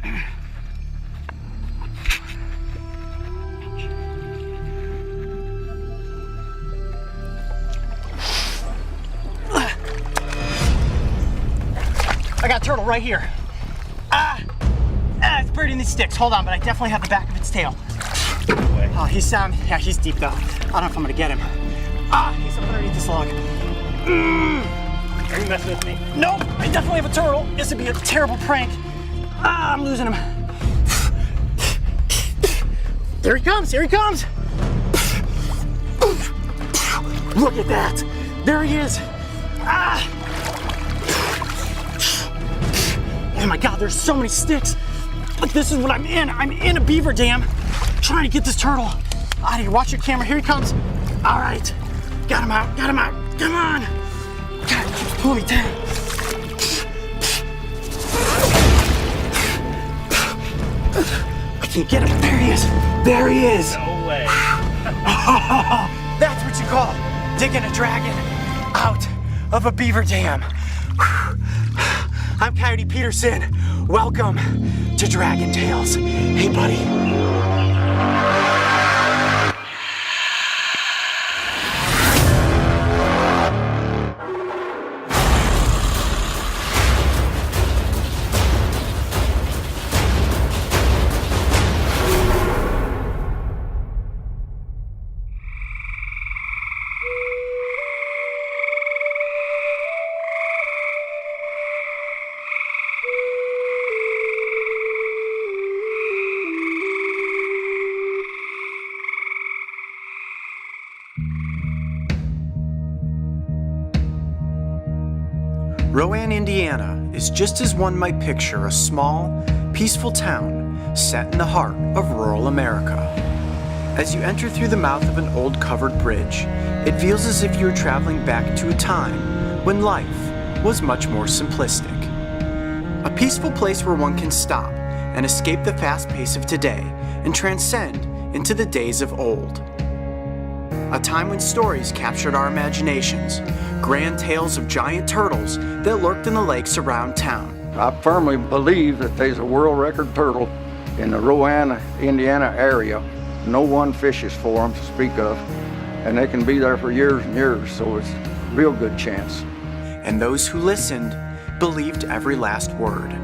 I got a turtle right here. It's buried in these sticks. Hold on, but I definitely have the back of its tail. Oh, he's deep though. I don't know if I'm gonna get him. He's up underneath this log. Are you messing with me? Nope, I definitely have a turtle. This would be a terrible prank. I'm losing him. There he comes, here he comes. Look at that. There he is. Oh my God, there's so many sticks. But this is what I'm in. I'm in a beaver dam trying to get this turtle out of here. Watch your camera, here he comes. All right, got him out, come on. God, he keeps pulling me down. I can't get him, there he is. There he is. No way. That's what you call digging a dragon out of a beaver dam. I'm Coyote Peterson. Welcome to Dragon Tales. Hey, buddy. Roann, Indiana is just as one might picture a small, peaceful town set in the heart of rural America. As you enter through the mouth of an old covered bridge, it feels as if you're traveling back to a time when life was much more simplistic. A peaceful place where one can stop and escape the fast pace of today and transcend into the days of old. A time when stories captured our imaginations, grand tales of giant turtles that lurked in the lakes around town. I firmly believe that there's a world record turtle in the Roann, Indiana area. No one fishes for them to speak of, and they can be there for years and years, so it's a real good chance. And those who listened believed every last word.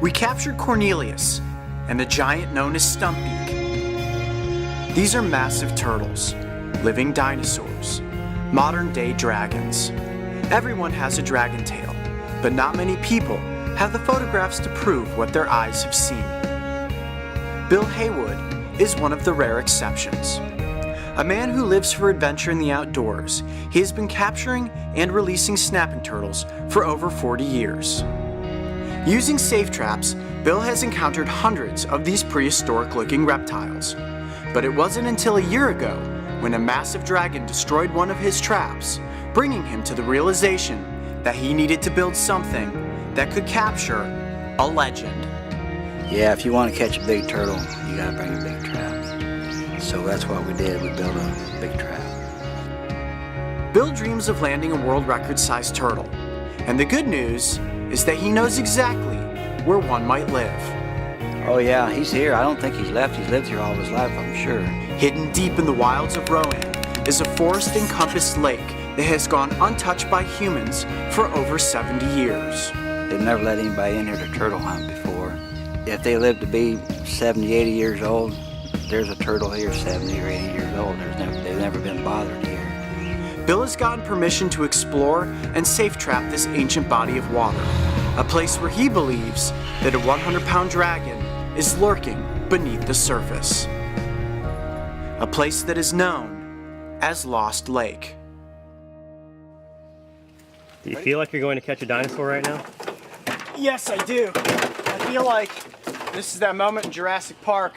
We captured Cornelius and the giant known as Stumpbeak. These are massive turtles, living dinosaurs, modern-day dragons. Everyone has a dragon tail, but not many people have the photographs to prove what their eyes have seen. Bill Haywood is one of the rare exceptions. A man who lives for adventure in the outdoors, he has been capturing and releasing snapping turtles for over 40 years. Using safe traps, Bill has encountered hundreds of these prehistoric-looking reptiles. But it wasn't until a year ago when a massive dragon destroyed one of his traps, bringing him to the realization that he needed to build something that could capture a legend. Yeah, if you want to catch a big turtle, you gotta bring a big trap. So that's what we did, we built a big trap. Bill dreams of landing a world record-sized turtle, and the good news is that he knows exactly where one might live. Oh yeah, he's here. I don't think he's left. He's lived here all his life, I'm sure. Hidden deep in the wilds of Roann is a forest-encompassed lake that has gone untouched by humans for over 70 years. They've never let anybody in here to turtle hunt before. If they live to be 70, 80 years old, there's a turtle here 70 or 80 years old. They've never been bothered here. Bill has gotten permission to explore and safe trap this ancient body of water, a place where he believes that a 100-pound dragon is lurking beneath the surface. A place that is known as Lost Lake. Do you feel like you're going to catch a dinosaur right now? Yes, I do. I feel like this is that moment in Jurassic Park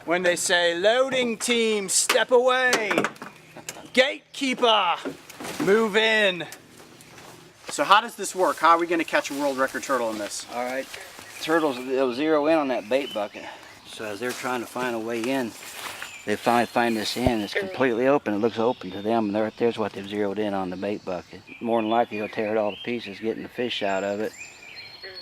when they say, "Loading team, step away. Gatekeeper, move in." So how does this work? How are we going to catch a world record turtle in this? All right, turtles, they'll zero in on that bait bucket. So as they're trying to find a way in, they finally find this end. It's completely open. It looks open to them, and right there's what they've zeroed in on the bait bucket. More than likely, he'll tear it all to pieces, getting the fish out of it.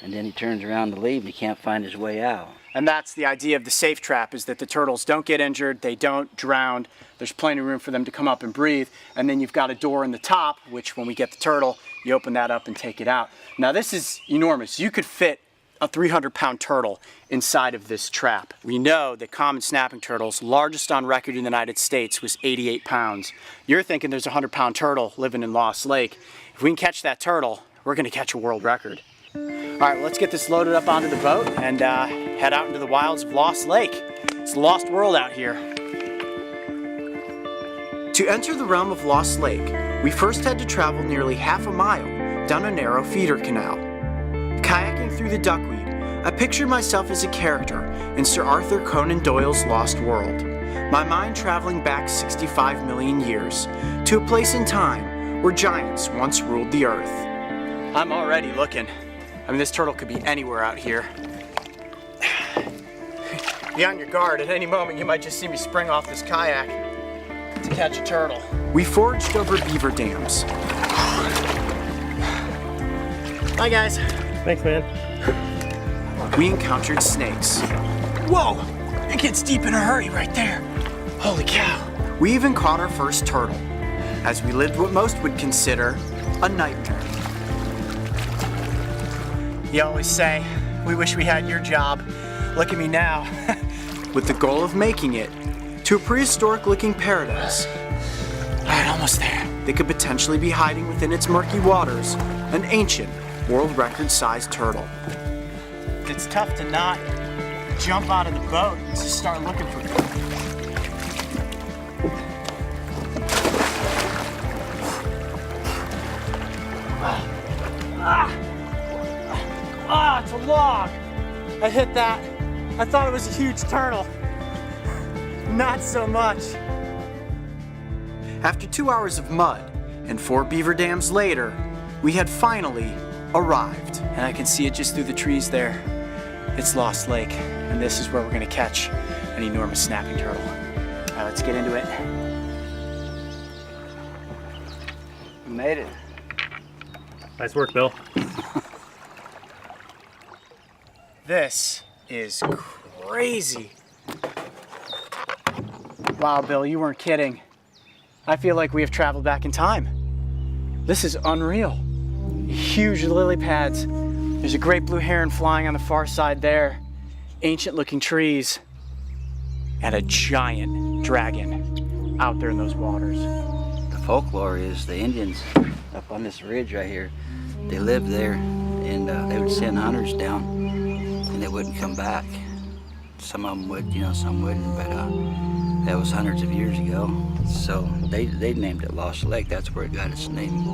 and then he turns around to leave and he can't find his way out. And that's the idea of the safe trap, is that the turtles don't get injured, they don't drown, there's plenty of room for them to come up and breathe, and then you've got a door in the top, which when we get the turtle, you open that up and take it out. Now this is enormous. You could fit a 300-pound turtle inside of this trap. We know that common snapping turtles, largest on record in the United States, was 88 pounds. You're thinking there's a 100-pound turtle living in Lost Lake. If we can catch that turtle, we're gonna catch a world record. All right, well, let's get this loaded up onto the boat and head out into the wilds of Lost Lake. It's the lost world out here. To enter the realm of Lost Lake, we first had to travel nearly half a mile down a narrow feeder canal. Kayaking through the duckweed, I pictured myself as a character in Sir Arthur Conan Doyle's Lost World, my mind traveling back 65 million years to a place in time where giants once ruled the earth. I'm already looking. I mean, this turtle could be anywhere out here. Be on your guard. At any moment, you might just see me spring off this kayak to catch a turtle. We foraged over beaver dams. Bye, guys. Thanks, man. We encountered snakes. Whoa! It gets deep in a hurry right there. Holy cow. We even caught our first turtle, as we lived what most would consider a nightmare. You always say, we wish we had your job. Look at me now. With the goal of making it to a prehistoric looking paradise. All right, almost there. They could potentially be hiding within its murky waters an ancient world record sized turtle. It's tough to not jump out of the boat and just start looking for it. Ah, it's a log. I hit that. I thought it was a huge turtle. Not so much. After 2 hours of mud and 4 beaver dams later, we had finally arrived. And I can see it just through the trees there. It's Lost Lake, and this is where we're gonna catch an enormous snapping turtle. All right, let's get into it. We made it. Nice work, Bill. This is crazy. Wow, Bill, you weren't kidding. I feel like we have traveled back in time. This is unreal. Huge lily pads. There's a great blue heron flying on the far side there. Ancient looking trees. And a giant dragon out there in those waters. The folklore is the Indians up on this ridge right here, they lived there, and they would send hunters down and they wouldn't come back. Some of them would, you know, some wouldn't, but that was hundreds of years ago. So they named it Lost Lake. That's where it got its name.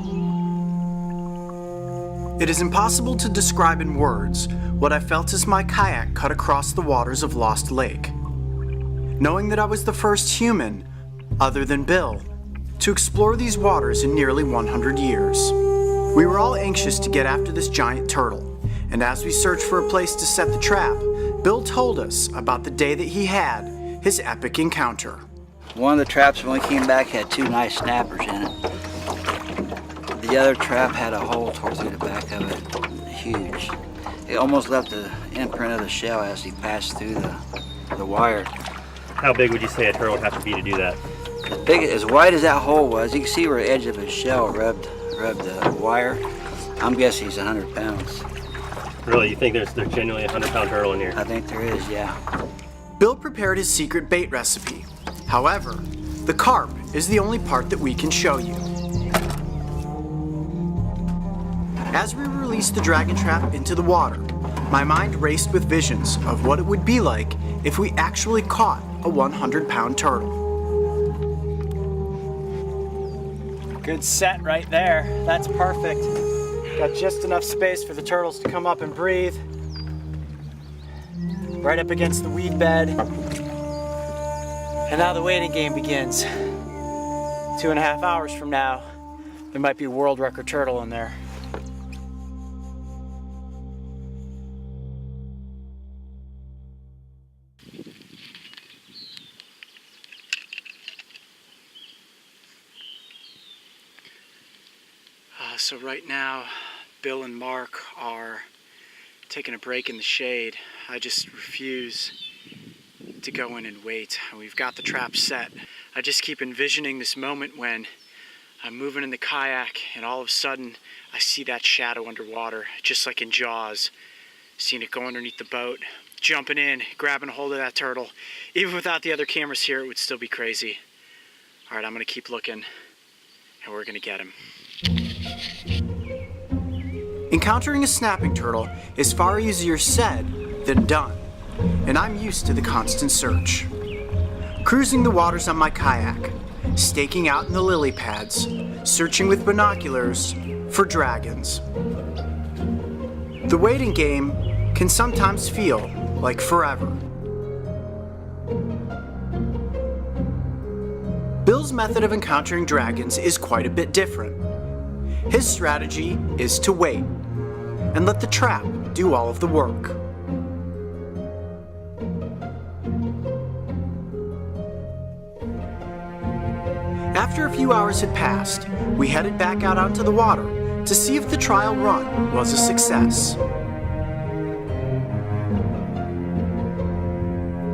It is impossible to describe in words what I felt as my kayak cut across the waters of Lost Lake. Knowing that I was the first human, other than Bill, to explore these waters in nearly 100 years. We were all anxious to get after this giant turtle, and as we searched for a place to set the trap, Bill told us about the day that he had his epic encounter. One of the traps when we came back had 2 nice snappers in it. The other trap had a hole tore through the back of it, huge. It almost left the imprint of the shell as he passed through the wire. How big would you say a turtle would have to be to do that? As wide as that hole was, you can see where the edge of his shell rubbed the wire. I'm guessing he's 100 pounds. Really, you think there's genuinely a 100-pound turtle in here? I think there is, yeah. Bill prepared his secret bait recipe. However, the carp is the only part that we can show you. As we released the dragon trap into the water, my mind raced with visions of what it would be like if we actually caught a 100-pound turtle. Good set right there. That's perfect. Got just enough space for the turtles to come up and breathe. Right up against the weed bed. And now the waiting game begins. 2.5 hours from now, there might be a world record turtle in there. So right now, Bill and Mark are taking a break in the shade. I just refuse to go in and wait. We've got the trap set. I just keep envisioning this moment when I'm moving in the kayak and all of a sudden I see that shadow underwater, just like in Jaws. Seeing it go underneath the boat, jumping in, grabbing a hold of that turtle. Even without the other cameras here, it would still be crazy. All right, I'm gonna keep looking and we're gonna get him. Encountering a snapping turtle is far easier said than done, and I'm used to the constant search. Cruising the waters on my kayak, staking out in the lily pads, searching with binoculars for dragons. The waiting game can sometimes feel like forever. Bill's method of encountering dragons is quite a bit different. His strategy is to wait and let the trap do all of the work. After a few hours had passed, we headed back out onto the water to see if the trial run was a success.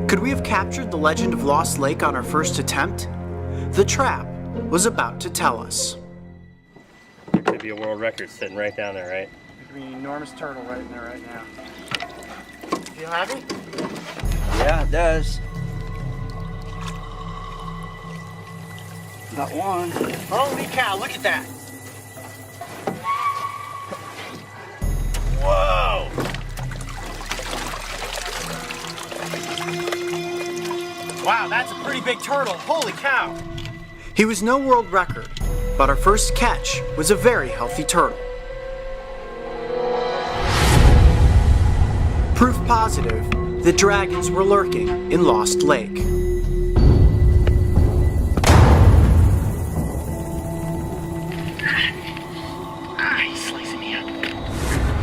Could we have captured the legend of Lost Lake on our first attempt? The trap was about to tell us. There could be a world record sitting right down there, right? There's an enormous turtle right in there right now. Feel happy? Yeah, it does. Got one. Holy cow, look at that! Whoa! Wow, that's a pretty big turtle. Holy cow! He was no world record, but our first catch was a very healthy turtle. Proof positive that dragons were lurking in Lost Lake. He's slicing me up.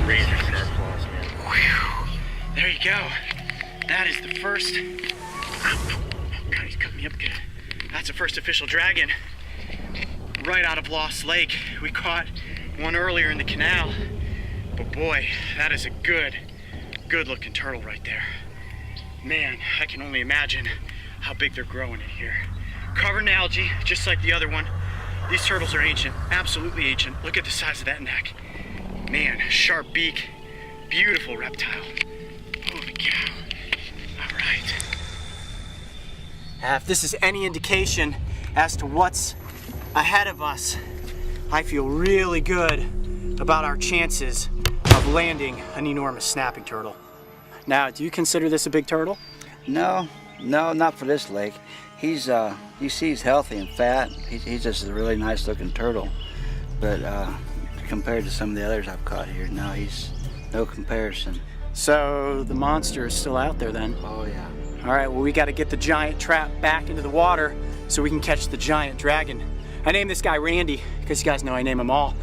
Razor sharp claws, man. Whew. There you go. That is the first. Oh, God, he's cutting me up good. That's the first official dragon right out of Lost Lake. We caught one earlier in the canal, but boy, that is a good looking turtle right there. Man, I can only imagine how big they're growing in here. Covered in algae, just like the other one. These turtles are ancient, absolutely ancient. Look at the size of that neck. Man, sharp beak, beautiful reptile. Holy cow. All right. If this is any indication as to what's ahead of us, I feel really good about our chances of landing an enormous snapping turtle. Now, do you consider this a big turtle? No, not for this lake. He's, you see he's healthy and fat. He's just a really nice looking turtle. But compared to some of the others I've caught here, no, he's no comparison. So the monster is still out there then? Oh yeah. All right, well, we got to get the giant trap back into the water so we can catch the giant dragon. I named this guy Randy because you guys know I name them all.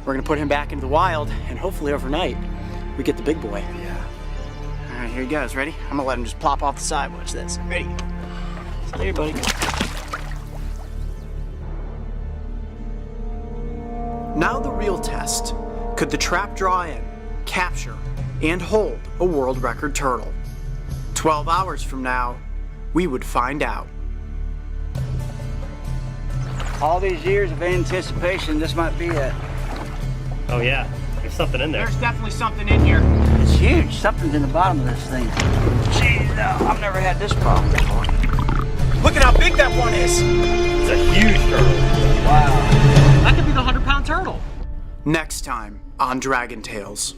We're gonna put him back into the wild and hopefully overnight we get the big boy. Yeah. All right, here he goes. Ready? I'm gonna let him just plop off the side. Watch this. Ready? There, buddy. Now the real test. Could the trap draw in, capture, and hold a world record turtle? 12 hours from now, we would find out. All these years of anticipation, this might be it. Oh yeah, there's something in there. There's definitely something in here. It's huge. Something's in the bottom of this thing. Jeez, I've never had this problem before. Look at how big that one is. It's a huge turtle. Wow. That could be the 100-pound turtle. Next time on Dragon Tales.